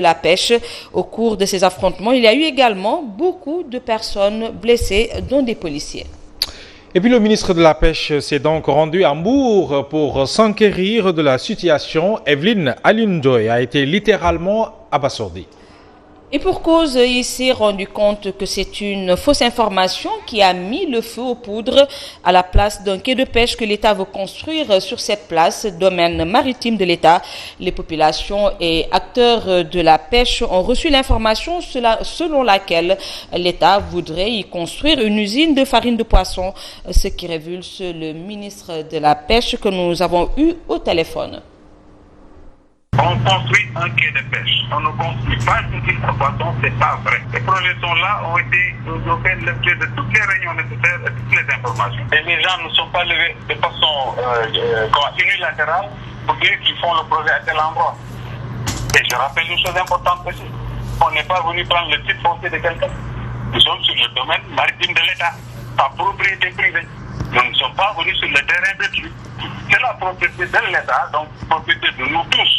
la pêche. Au cours de ces affrontements, il y a eu également beaucoup de personnes blessées, dont des policiers. Et puis le ministre de la Pêche s'est donc rendu à Mbour pour s'enquérir de la situation. Evelyne Alioune-Ndoye a été littéralement abasourdie. Et pour cause, il s'est rendu compte que c'est une fausse information qui a mis le feu aux poudres à la place d'un quai de pêche que l'État veut construire sur cette place, domaine maritime de l'État. Les populations et acteurs de la pêche ont reçu l'information selon laquelle l'État voudrait y construire une usine de farine de poisson, ce qui révulse le ministre de la Pêche que nous avons eu au téléphone. On construit un quai de pêche. On ne construit pas une usine de poisson, c'est pas vrai. Les projets sont là, ont fait l'objet de toutes les réunions nécessaires et toutes les informations. Et les gens ne sont pas levés de façon unilatérale pour dire qu'ils font le projet à tel endroit. Et je rappelle une chose importante aussi. On n'est pas venu prendre le titre foncier de quelqu'un. Nous sommes sur le domaine maritime de l'État, pas propriété privée. Nous ne sommes pas venus sur le terrain de Dieu. C'est la propriété de l'État, donc propriété de nous tous.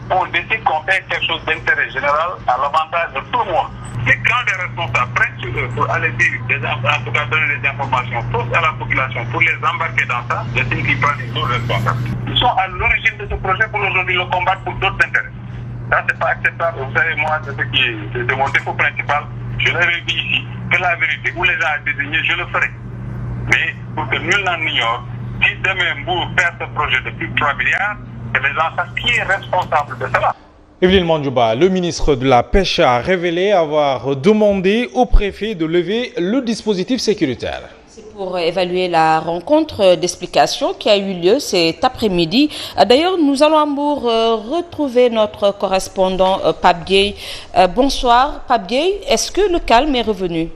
On décide qu'on fait quelque chose d'intérêt général à l'avantage de tout le monde. Et quand les responsables prennent sur eux pour aller dire, en tout cas donner des informations fausses à la population, pour les embarquer dans ça, je sais qu'ils prennent nos responsables. Ils sont à l'origine de ce projet pour aujourd'hui le combattre pour d'autres intérêts. Ça, c'est pas acceptable. Vous savez, moi, c'est mon défaut principal. Je l'avais dit ici, que la vérité, où les gens ont désigné, je le ferai. Mais pour que nul n'en ignore, si demain Mbour perd ce projet de plus de 3 milliards, que les gens sachent qui est responsable de cela. Evelyne Mandjouba, le ministre de la Pêche a révélé avoir demandé au préfet de lever le dispositif sécuritaire. C'est pour évaluer la rencontre d'explication qui a eu lieu cet après-midi. D'ailleurs, nous allons à Mbour retrouver notre correspondant Pape Gueye. Bonsoir Pape Gueye, est-ce que le calme est revenu ?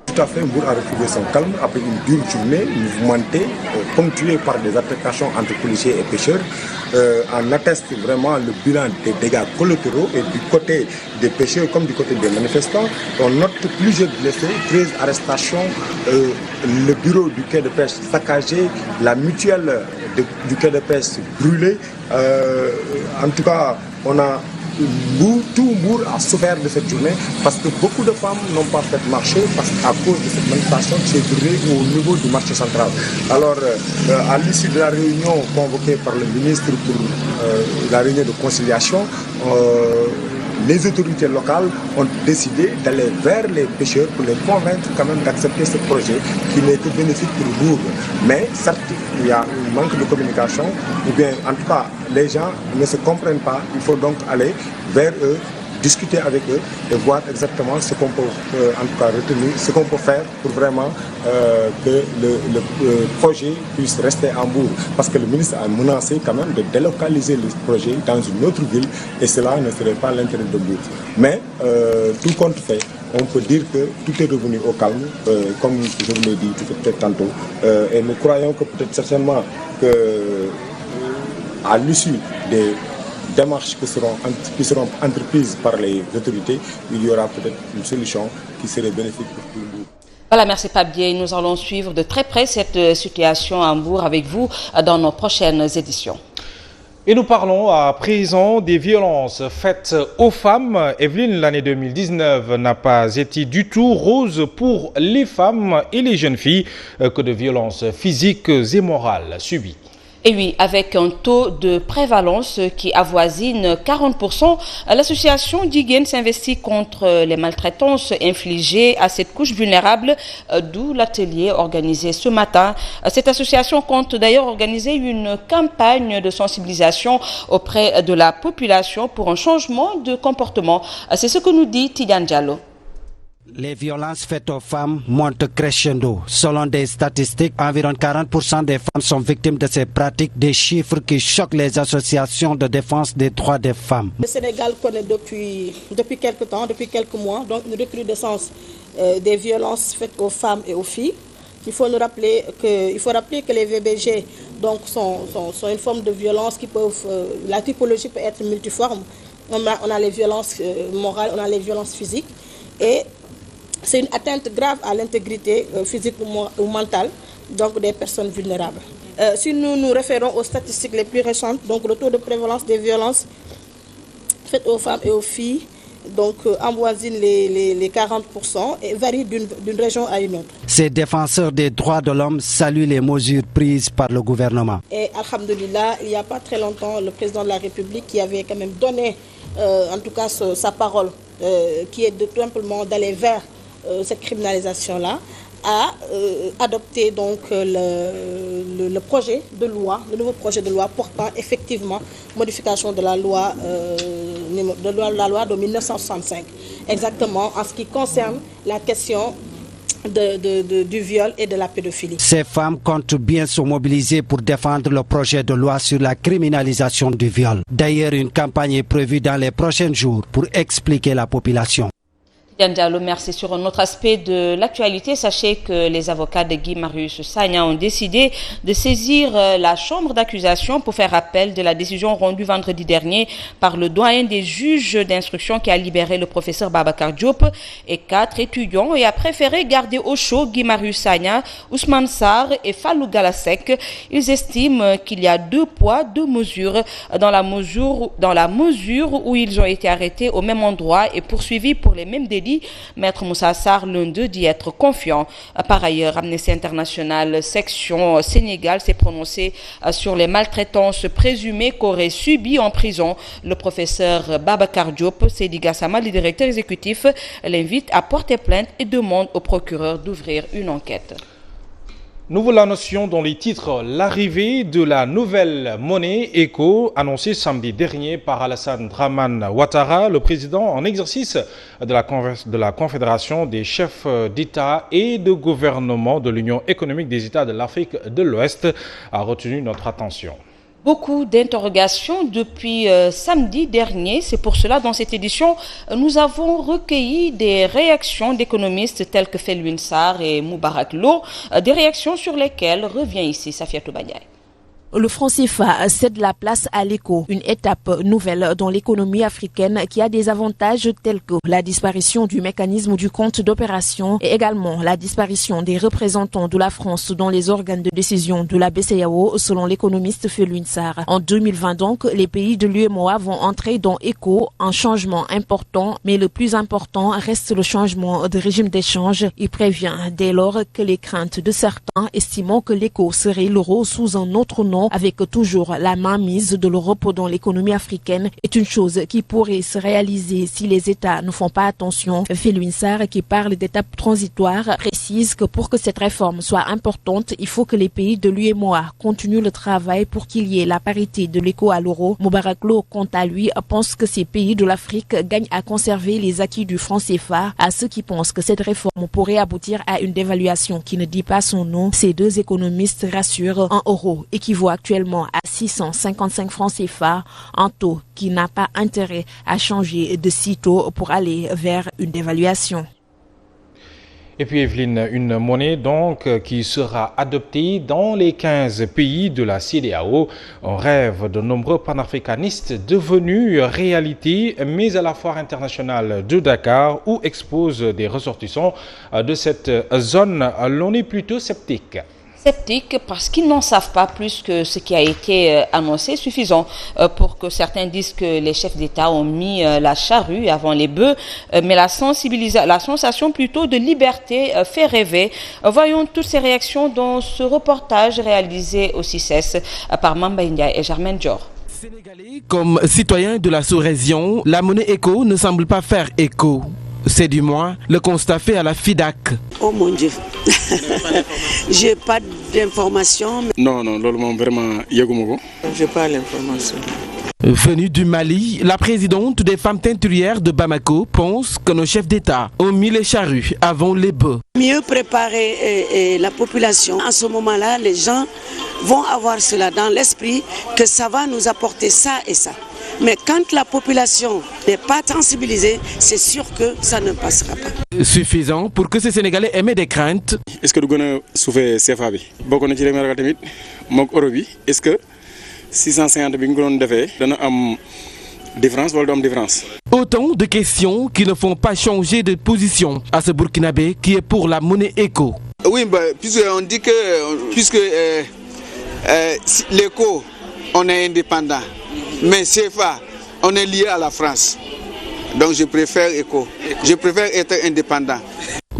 Tout à fait, Mbour a retrouvé son calme après une dure journée mouvementée, ponctuée par des altercations entre policiers et pêcheurs. En atteste vraiment le bilan des dégâts collatéraux et du côté des pêcheurs comme du côté des manifestants. On note plusieurs blessés, 13 arrestations, le bureau du quai de pêche saccagé, la mutuelle du quai de pêche brûlée. En tout cas, on a tout Mbour a souffert de cette journée parce que beaucoup de femmes n'ont pas fait marcher à cause de cette manifestation qui s'est déroulée au niveau du marché central. Alors, à l'issue de la réunion convoquée par le ministre pour la réunion de conciliation, les autorités locales ont décidé d'aller vers les pêcheurs pour les convaincre quand même d'accepter ce projet qui n'est que bénéfique pour Mbour. Mais certes, il y a un manque de communication, ou bien en tout cas, les gens ne se comprennent pas. Il faut donc aller vers eux, discuter avec eux et voir exactement ce qu'on peut en tout cas retenir, ce qu'on peut faire pour vraiment que le projet puisse rester en Mbour. Parce que le ministre a menacé quand même de délocaliser le projet dans une autre ville et cela ne serait pas l'intérêt de Mbour. Mais tout compte fait, on peut dire que tout est revenu au calme, comme je vous l'ai dit peut-être tantôt. Et nous croyons que peut-être certainement que à l'issue des démarches qui seront entreprises par les autorités, il y aura peut-être une solution qui serait bénéfique pour tout le monde. Voilà, merci Pape Gueye. Nous allons suivre de très près cette situation à Mbour avec vous dans nos prochaines éditions. Et nous parlons à présent des violences faites aux femmes. Evelyne, l'année 2019 n'a pas été du tout rose pour les femmes et les jeunes filles que de violences physiques et morales subies. Et oui, avec un taux de prévalence qui avoisine 40%, l'association Diguen s'investit contre les maltraitances infligées à cette couche vulnérable, d'où l'atelier organisé ce matin. Cette association compte d'ailleurs organiser une campagne de sensibilisation auprès de la population pour un changement de comportement. C'est ce que nous dit Tidiane Diallo. Les violences faites aux femmes montent crescendo. Selon des statistiques, environ 40% des femmes sont victimes de ces pratiques, des chiffres qui choquent les associations de défense des droits des femmes. Le Sénégal connaît depuis quelques temps, depuis quelques mois, donc une recrudescence des violences faites aux femmes et aux filles. Il faut rappeler que les VBG donc, sont une forme de violence qui peuvent... la typologie peut être multiforme. On a les violences morales, on a les violences physiques. Et c'est une atteinte grave à l'intégrité physique ou mentale donc des personnes vulnérables. Si nous nous référons aux statistiques les plus récentes, donc le taux de prévalence des violences faites aux femmes et aux filles donc avoisine les 40% et varie d'une région à une autre. Ces défenseurs des droits de l'homme saluent les mesures prises par le gouvernement. Et alhamdoulilah, il n'y a pas très longtemps, le président de la République qui avait quand même donné en tout cas sa parole, qui est de tout simplement d'aller vers cette criminalisation-là, a adopté donc le projet de loi, le nouveau projet de loi portant effectivement modification de la loi de 1965, exactement en ce qui concerne la question du viol et de la pédophilie. Ces femmes comptent bien se mobiliser pour défendre le projet de loi sur la criminalisation du viol. D'ailleurs, une campagne est prévue dans les prochains jours pour expliquer la population. Diane Diallo, merci. Sur un autre aspect de l'actualité, sachez que les avocats de Guy Marius Sagna ont décidé de saisir la chambre d'accusation pour faire appel de la décision rendue vendredi dernier par le doyen des juges d'instruction qui a libéré le professeur Babacar Diop et 4 étudiants et a préféré garder au chaud Guy Marius Sagna, Ousmane Sarr et Fallou Galasek. Ils estiment qu'il y a 2 poids, 2 mesures dans la mesure où ils ont été arrêtés au même endroit et poursuivis pour les mêmes délits. Maître Moussa Sarr, l'un d'eux, dit être confiant. Par ailleurs, Amnesty International section Sénégal s'est prononcé sur les maltraitances présumées qu'aurait subies en prison le professeur Babacar Diop. Seydi Gassama, le directeur exécutif, l'invite à porter plainte et demande au procureur d'ouvrir une enquête. Nous la notion dans les titres. L'arrivée de la nouvelle monnaie ECO, annoncée samedi dernier par Alassane Dramane Ouattara, le président en exercice de la Confédération des chefs d'État et de gouvernement de l'Union économique des États de l'Afrique de l'Ouest, a retenu notre attention. Beaucoup d'interrogations depuis samedi dernier. C'est pour cela, dans cette édition, nous avons recueilli des réactions d'économistes tels que Felwine Sarr et Moubarak Lo, des réactions sur lesquelles revient ici Safiatou Badiaï. Le franc CFA cède la place à l'ECO, une étape nouvelle dans l'économie africaine qui a des avantages tels que la disparition du mécanisme du compte d'opération et également la disparition des représentants de la France dans les organes de décision de la BCEAO, selon l'économiste Felwine Sarr. En 2020 donc, les pays de l'UEMOA vont entrer dans ECO, un changement important, mais le plus important reste le changement de régime d'échange. Il prévient dès lors que les craintes de certains estimant que l'ECO serait l'euro sous un autre nom avec toujours la mainmise de l'Europe dans l'économie africaine est une chose qui pourrait se réaliser si les États ne font pas attention. Felwine Sarr, qui parle d'étapes transitoires, précise que pour que cette réforme soit importante, il faut que les pays de l'UEMOA continuent le travail pour qu'il y ait la parité de l'ECO à l'euro. Moubarak Lo, quant à lui, pense que ces pays de l'Afrique gagnent à conserver les acquis du franc CFA. À ceux qui pensent que cette réforme pourrait aboutir à une dévaluation qui ne dit pas son nom, ces deux économistes rassurent, un euro équivaut actuellement à 655 francs CFA, un taux qui n'a pas intérêt à changer de sitôt pour aller vers une dévaluation. Et puis Evelyne, une monnaie donc qui sera adoptée dans les 15 pays de la CEDEAO. Un rêve de nombreux panafricanistes devenu réalité, mais à la foire internationale de Dakar où exposent des ressortissants de cette zone. L'on est plutôt sceptique. Sceptiques parce qu'ils n'en savent pas plus que ce qui a été annoncé, suffisant pour que certains disent que les chefs d'État ont mis la charrue avant les bœufs, mais la sensation plutôt de liberté fait rêver. Voyons toutes ces réactions dans ce reportage réalisé au CICES par Mamba India et Germaine Dior. Sénégalais comme citoyens de la sous-région, la monnaie ECO ne semble pas faire écho. C'est du moins le constat fait à la FIDAC. Oh mon Dieu, j'ai pas d'informations. Non, vraiment, j'ai pas l'information. Venue du Mali, la présidente des femmes teinturières de Bamako pense que nos chefs d'État ont mis les charrues avant les bœufs. Mieux préparer la population. En ce moment-là, les gens vont avoir cela dans l'esprit que ça va nous apporter ça et ça. Mais quand la population n'est pas sensibilisée, c'est sûr que ça ne passera pas. Suffisant pour que ces Sénégalais aient des craintes. Est-ce que nous souffrons CFA? Est-ce que 650 différence? Autant de questions qui ne font pas changer de position à ce Burkinabé qui est pour la monnaie ECO. Oui, puisqu'on dit que l'ECO, on est indépendant. Mais CFA, on est lié à la France. Donc je préfère ECO. Je préfère être indépendant.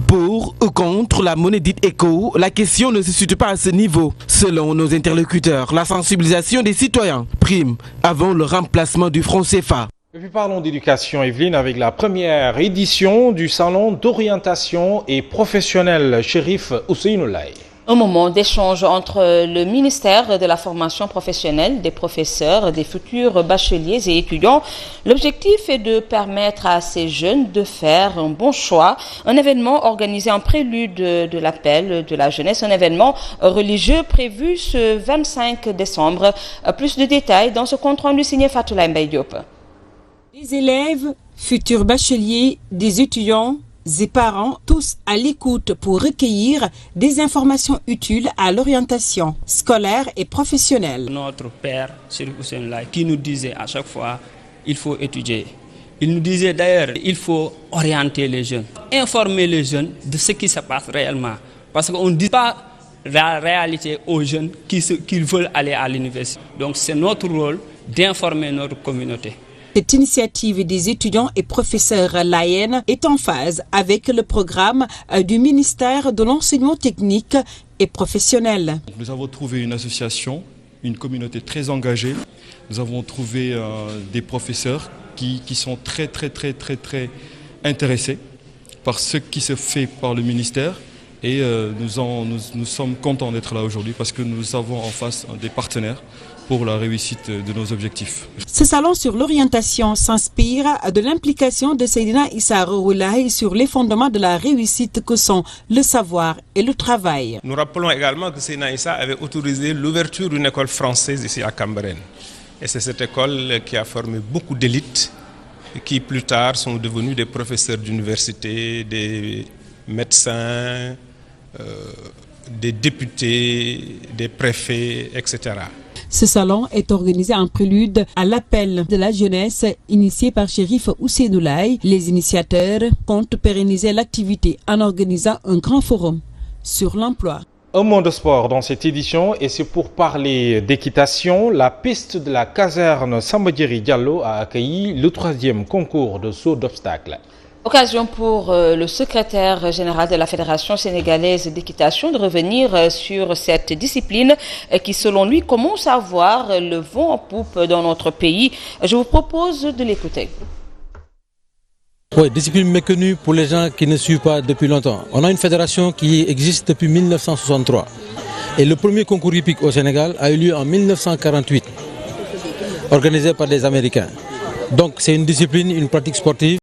Pour ou contre la monnaie dite éco, la question ne se situe pas à ce niveau. Selon nos interlocuteurs, la sensibilisation des citoyens prime avant le remplacement du franc CFA. Et puis parlons d'éducation, Evelyne, avec la première édition du salon d'orientation et professionnel Chérif Ousseynou Laye. Un moment d'échange entre le ministère de la formation professionnelle, des professeurs, des futurs bacheliers et étudiants. L'objectif est de permettre à ces jeunes de faire un bon choix. Un événement organisé en prélude de l'appel de la jeunesse, un événement religieux prévu ce 25 décembre. Plus de détails dans ce compte rendu signé Fatoula Mbaye Diop. Des élèves, futurs bacheliers, des étudiants et parents, tous à l'écoute pour recueillir des informations utiles à l'orientation scolaire et professionnelle. Notre père, Chérif Ousseynou Laye, qui nous disait à chaque fois, il faut étudier. Il nous disait d'ailleurs, il faut orienter les jeunes, informer les jeunes de ce qui se passe réellement. Parce qu'on ne dit pas la réalité aux jeunes qu'ils veulent aller à l'université. Donc c'est notre rôle d'informer notre communauté. Cette initiative des étudiants et professeurs laïens est en phase avec le programme du ministère de l'enseignement technique et professionnel. Nous avons trouvé une association, une communauté très engagée. Nous avons trouvé des professeurs qui sont très intéressés par ce qui se fait par le ministère. Et nous sommes contents d'être là aujourd'hui parce que nous avons en face des partenaires pour la réussite de nos objectifs. Ce salon sur l'orientation s'inspire de l'implication de Seydina Issa Rouhou Laye sur les fondements de la réussite que sont le savoir et le travail. Nous rappelons également que Seydina Issa avait autorisé l'ouverture d'une école française ici à Cambérène. Et c'est cette école qui a formé beaucoup d'élites qui plus tard sont devenus des professeurs d'université, des médecins, des députés, des préfets, etc. Ce salon est organisé en prélude à l'appel de la jeunesse initié par Chérif Ousseynou Laye. Les initiateurs comptent pérenniser l'activité en organisant un grand forum sur l'emploi. Un mot de sport dans cette édition et c'est pour parler d'équitation. La piste de la caserne Samba Diéry Diallo a accueilli le 3e concours de saut d'obstacles. Occasion pour le secrétaire général de la Fédération sénégalaise d'équitation de revenir sur cette discipline qui, selon lui, commence à avoir le vent en poupe dans notre pays. Je vous propose de l'écouter. Oui, discipline méconnue pour les gens qui ne suivent pas depuis longtemps. On a une fédération qui existe depuis 1963. Et le premier concours hippique au Sénégal a eu lieu en 1948, organisé par des Américains. Donc c'est une discipline, une pratique sportive